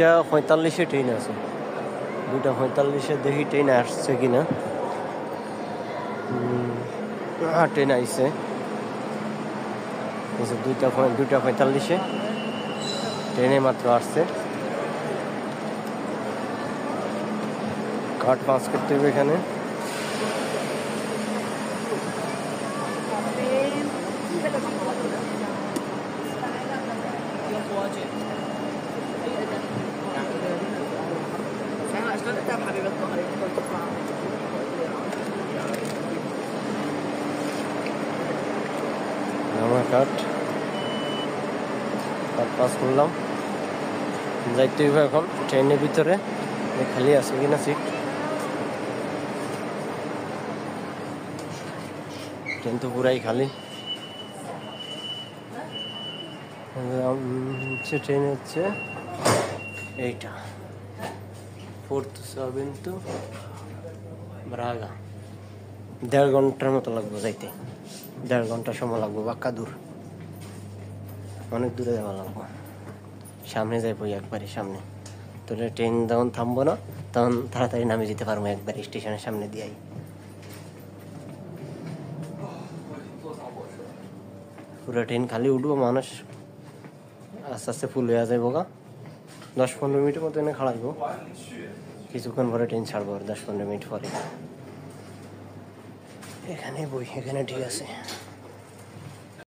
2:45 train আছে, 2:45 দেখি train আসছে কিনা। ট্রেন আইছে 2:45 ট্রেনে মাত্র আসছে। কার্ড পাস করতে হবে এখানে। আমার কার্ড পাস করলাম, যাইতে হবে এখন ট্রেনের ভিতরে। খালি আছে কিনা সিট, ট্রেন তো পুরাই খালি। ট্রেন হচ্ছে এইটা, Porto Salento ব্রাগা। 1.5 ঘন্টার মতো লাগবে যাইতে, 1.5 ঘন্টা সময় লাগবে। বাক্কা দূর, অনেক দূরে যাওয়া লাগবে। সামনে যাইবো একবারে সামনে, তো ট্রেন যখন থামবো না তখন তাড়াতাড়ি নামে যেতে পারবো একবার স্টেশনের সামনে দিয়েই। পুরো ট্রেন খালি, উঠবো মানুষ আস্তে আস্তে ফুল হয়ে যাইব গা। 10-15 মিনিটের মতো এনে খাড়াইবো, কিছুক্ষণ পরে ট্রেন ছাড়বো। আর 10-15 মিনিট পরে এখানে বই, এখানে ঠিক আছে।